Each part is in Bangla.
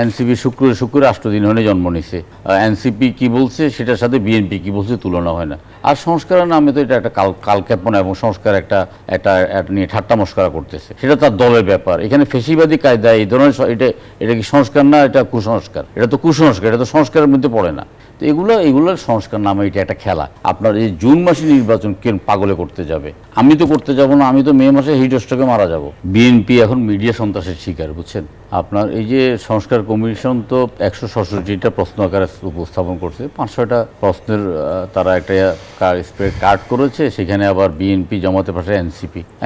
এনসিপি শুক্র রাষ্ট্রদিনে জন্ম নিছে। এনসিপি কি বলছে সেটার সাথে বিএনপি কি বলছে তুলনা হয় না। আর সংস্কারের নামে তো এটা একটা কালক্ষেপণ এবং সংস্কার একটা নিয়ে ঠাট্টা মস্করা করতেছে, সেটা তার দলের ব্যাপার। এখানে ফেসিবাদী কায়দা এই ধরনের এটা কি সংস্কার না, এটা কুসংস্কার। এটা তো কুসংস্কার, এটা তো সংস্কারের মধ্যে পড়ে না। তো এগুলোর সংস্কার নামে এটা একটা খেলা। আপনার এই জুন মাসে নির্বাচন কে পাগলে করতে যাবে? আমি তো করতে যাব না, আমি তো মে মাসে হিটস্ট্রোকে মারা যাব। বিএনপি এখন মিডিয়া সন্ত্রাসের শিকার, বুঝছেন। আপনার এই যে সংস্কার কমিশন তো 167টা প্রশ্ন আকারে উপস্থাপন করছে, 500টা প্রশ্নের তারা একটা কার্ড করেছে। সেখানে আবার বিএনপি, জামাতে পাশে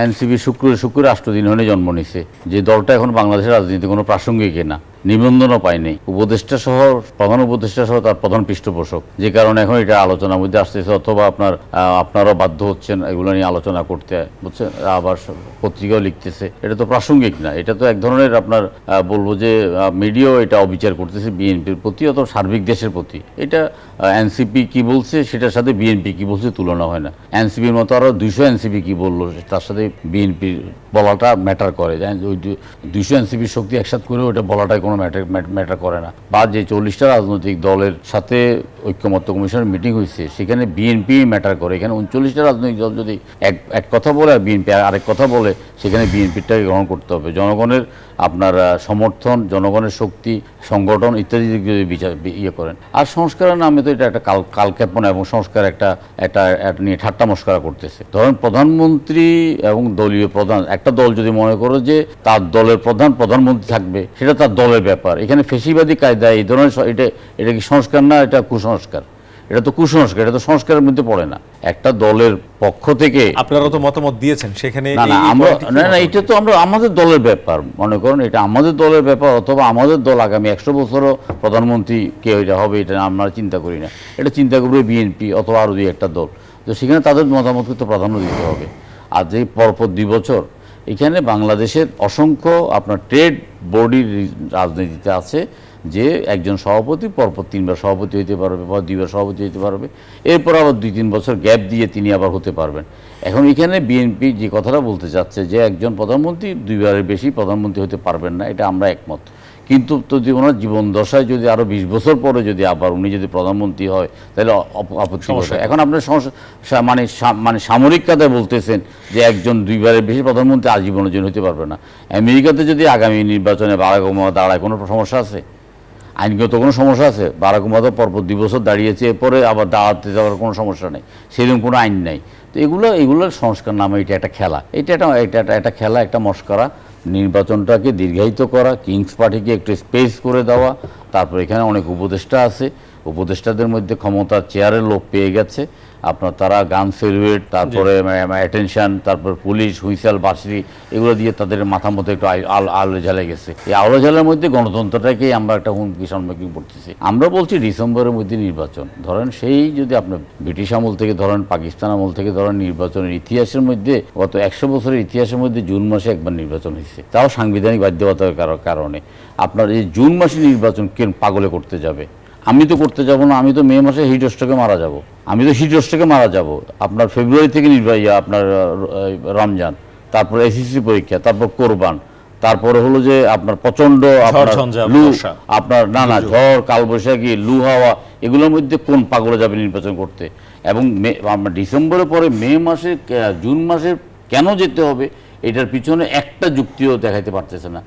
এনসিপি শুক্র রাষ্ট্রদিনে জন্ম নিছে, যে দলটা এখন বাংলাদেশের রাজনীতি কোনো প্রাসঙ্গিক না, নিবন্ধনও পায়নি। উপদেষ্টা সহ, প্রধান উপদেষ্টা সহ তার প্রধান পৃষ্ঠপোষক, যে কারণে এখন এটা আলোচনার মধ্যে আসতেছে, অথবা আপনারাও বাধ্য হচ্ছেন এগুলো নিয়ে আলোচনা করতে, বুঝছেন। আবার পত্রিকাও লিখতেছে, এটা তো প্রাসঙ্গিক না। এটা তো এক ধরনের আপনার বলবো যে মিডিয়াও এটা অবিচার করতেছে বিএনপির প্রতি অথবা সার্বিক দেশের প্রতি। এটা এনসিপি কি বলছে সেটার সাথে বিএনপি কি বলছে তুলনা হয় না। এনসিপির মতো আরও 200 এনসিপি কি বললো তার সাথে বিএনপির বলাটা ম্যাটার করে। ওই 200 এনসিপির শক্তি একসাথে করে ওটা বলাটাই কোনো ম্যাটার করে না। বা যে 40টা রাজনৈতিক দলের সাথে ঐক্যমত্য কমিশনের মিটিং হয়েছে সেখানে বিএনপি ম্যাটার করে। এখানে 39টা রাজনৈতিক দল যদি এক কথা বলে আর বিএনপি আরেক কথা বলে, সেখানে বিএনপিটাকে গ্রহণ করতে হবে। জনগণের আপনার সমর্থন, জনগণের শক্তি, সংগঠন ইত্যাদি দিক যদি ইয়ে করেন। আর সংস্কারের নামে তো এটা একটা কালক্ষেপণ এবং সংস্কার একটা নিয়ে ঠাট্টা মস্করা করতেছে। ধরেন প্রধানমন্ত্রী এবং দলীয় প্রধান, একটা দল যদি মনে করো যে তার দলের প্রধানমন্ত্রী থাকবে, সেটা তার দলের ব্যাপার। এখানে ফেসিবাদী কায়দা এই ধরনের এটা কি সংস্কার না, এটা কুসংস্কার। এটা তো কুসংস্কার, এটা তো সংস্কারের মধ্যে পড়ে না। একটা দলের পক্ষ থেকে আপনারা তো মতামত দিয়েছেন সেখানে, না এটা তো আমাদের দলের ব্যাপার। মনে করেন এটা আমাদের দলের ব্যাপার, অথবা আমাদের দল আগামী 100 বছরও প্রধানমন্ত্রী কে এটা হবে এটা আমরা চিন্তা করি না। এটা চিন্তা করবে বিএনপি অথবা আরও দুই একটা দল। তো সেখানে তাদের মতামতকে তো প্রাধান্য দিতে হবে। আর যে পরপর 2 বছর এখানে বাংলাদেশের অসংখ্য আপনার ট্রেড বডির রাজনীতিতে আছে, যে একজন সভাপতি পরপর 3 বার সভাপতি হইতে পারবে বা 2 বার সভাপতি হইতে পারবে, এরপর আবার 2-3 বছর গ্যাপ দিয়ে তিনি আবার হতে পারবেন। এখন এখানে বিএনপি যে কথাটা বলতে চাচ্ছে যে একজন প্রধানমন্ত্রী 2 বারের বেশি প্রধানমন্ত্রী হতে পারবেন না, এটা আমরা একমত। কিন্তু যদি ওনার জীবন দশায় যদি আরও 20 বছর পরে যদি আবার উনি যদি প্রধানমন্ত্রী হয় তাহলে আপত্তি হবে। এখন আপনার মানে সামরিক কায়দায় বলতেছেন যে একজন 2 বারের বেশি প্রধানমন্ত্রী আজীবনের জন্য হতে পারবে না। আমেরিকাতে যদি আগামী নির্বাচনে বারাক ওবামা দাঁড়ায়, কোনো সমস্যা আছে? আইনগত কোনো সমস্যা আছে? বারাক ওবামা পরপর 2 বছর দাঁড়িয়েছে, এরপরে আবার দাঁড়াতে যাওয়ার কোনো সমস্যা নেই, সেরকম কোনো আইন নাই। তো এগুলোর সংস্কার নামে এটা একটা খেলা, এটা একটা খেলা, একটা মস্করা। নির্বাচনটাকে দীর্ঘায়িত করা, কিংস পার্টিকে একটু স্পেস করে দেওয়া। তারপর এখানে অনেক উপদেষ্টা আছে, উপদেষ্টাদের মধ্যে ক্ষমতার চেয়ারের লোক পেয়ে গেছে আপনার, তারা গান সেলুয়েট, তারপরে অ্যাটেনশন, তারপর পুলিশ, হুইসেল, বাঁশরি, এগুলো দিয়ে তাদের মাথার মধ্যে একটু আলো জ্বালে গেছে। এই আলো জ্বালার মধ্যে গণতন্ত্রটাকেই আমরা একটা হুমকি সম্মুখীন করতেছি। আমরা বলছি ডিসেম্বরের মধ্যে নির্বাচন। ধরেন সেই যদি আপনার ব্রিটিশ আমল থেকে ধরেন, পাকিস্তান আমল থেকে ধরেন, নির্বাচনের ইতিহাসের মধ্যে গত 100 বছরের ইতিহাসের মধ্যে জুন মাসে একবার নির্বাচন হয়েছে, তাও সাংবিধানিক বাধ্যবাধকতার কারণে। আপনার এই জুন মাসে নির্বাচন কে পাগলে করতে যাবে? আমি তো করতে যাব না, আমি তো মে মাসে হিটস্ট্রোকে মারা যাব। আপনার ফেব্রুয়ারি থেকে আপনার রমজান, তারপর এসএসসি পরীক্ষা, তারপর কোরবান, তারপরে হলো যে আপনার প্রচন্ড লু, আপনার নানা ঝড়, কালবৈশাখী, লু হাওয়া, এগুলোর মধ্যে কোন পাগলে যাবে নির্বাচন করতে? এবং ডিসেম্বরের পরে মে মাসে, জুন মাসে কেন যেতে হবে এটার পিছনে একটা যুক্তিও দেখাইতে পারতেছে না।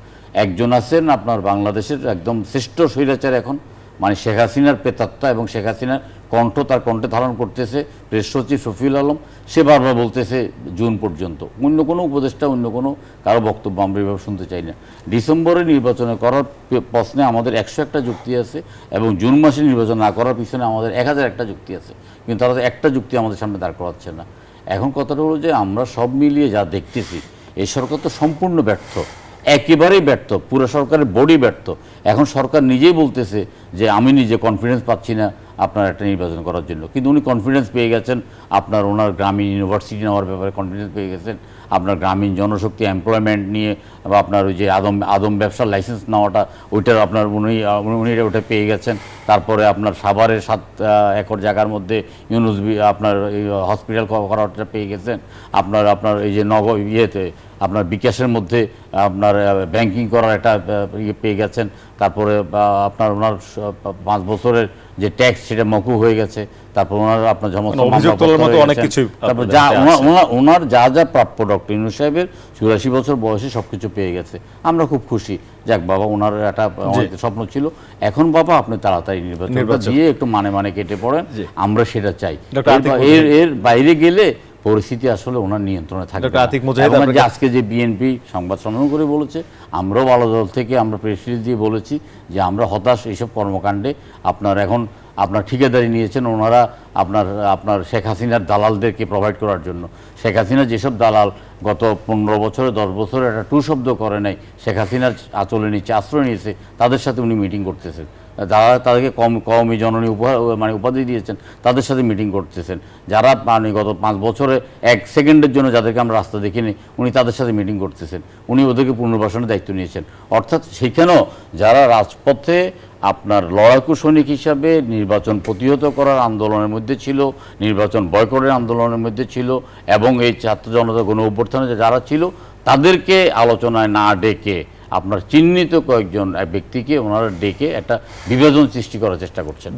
একজন আছেন আপনার বাংলাদেশের একদম শ্রেষ্ঠ স্বৈরাচার এখন, মানে শেখ হাসিনার প্রেতাত্মা, এবং শেখ হাসিনার কণ্ঠ তার কণ্ঠে ধারণ করতেছে প্রেস সচিব শফিউল আলম। সে বারবার বলতেছে জুন পর্যন্ত। অন্য কোনো উপদেষ্টা, অন্য কোনো কারো বক্তব্য আমরা এভাবে শুনতে চাই না। ডিসেম্বরে নির্বাচনে করার প্রশ্নে আমাদের 101টা যুক্তি আছে, এবং জুন মাসে নির্বাচন না করার পিছনে আমাদের 1001টা যুক্তি আছে, কিন্তু তারা একটা যুক্তি আমাদের সামনে দাঁড় করাচ্ছে না। এখন কথাটা হলো যে আমরা সব মিলিয়ে যা দেখতেছি, এই সরকার তো সম্পূর্ণ ব্যর্থ, একেবারেই ব্যর্থ, পুরো সরকারের বডি ব্যর্থ। এখন সরকার নিজেই বলতেছে যে আমি নিজে কনফিডেন্স পাচ্ছি না আপনার একটা নির্বাচন করার জন্য, কিন্তু উনি কনফিডেন্স পেয়ে গেছেন আপনার ওনার গ্রামীণ ইউনিভার্সিটি নেওয়ার ব্যাপারে কনফিডেন্স পেয়ে গেছেন, আপনার গ্রামীণ জনশক্তি এমপ্লয়মেন্ট নিয়ে বা আপনার ওই যে আদম ব্যবসার লাইসেন্স নেওয়াটা, ওইটার আপনার উনি ওটা পেয়ে গেছেন। তারপরে আপনার সাভারের 7 একর জায়গার মধ্যে আপনার হসপিটাল করাটা পেয়ে গেছেন। আপনার এই যে আপনার বিকাশের মধ্যে আপনার ব্যাংকিং করার একটা ইয়ে পেয়ে গেছেন, তারপরে আপনার ওনার 5 বছরের যে ট্যাক্স সেটা মকুব হয়ে গেছে, তারপর ওনার আপনার সমস্ত অভিযোগ তোলার মতো অনেক কিছুই তারপর যা ওনার যা যা প্রাপ্য ডক্টর ইউনূস সাহেবের 84 বছর বয়সে সবকিছু পেয়ে গেছে। আমরা খুব খুশি, যাক বাবা ওনার একটা অনেক স্বপ্ন ছিল, এখন বাবা আপনি তাড়াতাড়ি নির্বাচন দিয়ে একটু মানে কেটে পড়েন, আমরা সেটা চাই। এর বাইরে গেলে পরিস্থিতি আসলে ওনার নিয়ন্ত্রণে থাকে। আজকে যে বিএনপি সংবাদ সম্মেলন করে বলেছে, আমরাও ভালো দল থেকে আমরা প্রেস রিলিজ দিয়ে বলেছি যে আমরা হতাশ এইসব কর্মকাণ্ডে। আপনার এখন আপনার ঠিকাদারি নিয়েছেন ওনারা আপনার শেখ হাসিনার দালালদেরকে প্রোভাইড করার জন্য। শেখ হাসিনা যেসব দালাল গত 15 বছরে 10 বছরে একটা টু শব্দ করে নাই, শেখ হাসিনার আঁচলে নিচে আশ্রয় নিয়েছে, তাদের সাথে উনি মিটিং করতেছেন। যারা তাদেরকে কওমি জননী উপাধি দিয়েছেন তাদের সাথে মিটিং করতেছেন। যারা গত 5 বছরে 1 সেকেন্ডের জন্য যাদেরকে আমরা রাস্তা দেখিনি, উনি তাদের সাথে মিটিং করতেছেন, উনি ওদেরকে পুনর্বাসনের দায়িত্ব নিয়েছেন। অর্থাৎ সেখানেও যারা রাজপথে আপনার লড়াকু সৈনিক হিসাবে নির্বাচন প্রতিহত করার আন্দোলনের মধ্যে ছিল, নির্বাচন বয়কটের আন্দোলনের মধ্যে ছিল, এবং এই ছাত্র জনতা গণ অভ্যুত্থানে যারা ছিল তাদেরকে আলোচনায় না ডেকে আপনার চিহ্নিত কয়েকজন ব্যক্তিকে ওনারা ডেকে একটা বিভাজন সৃষ্টি করার চেষ্টা করছেন।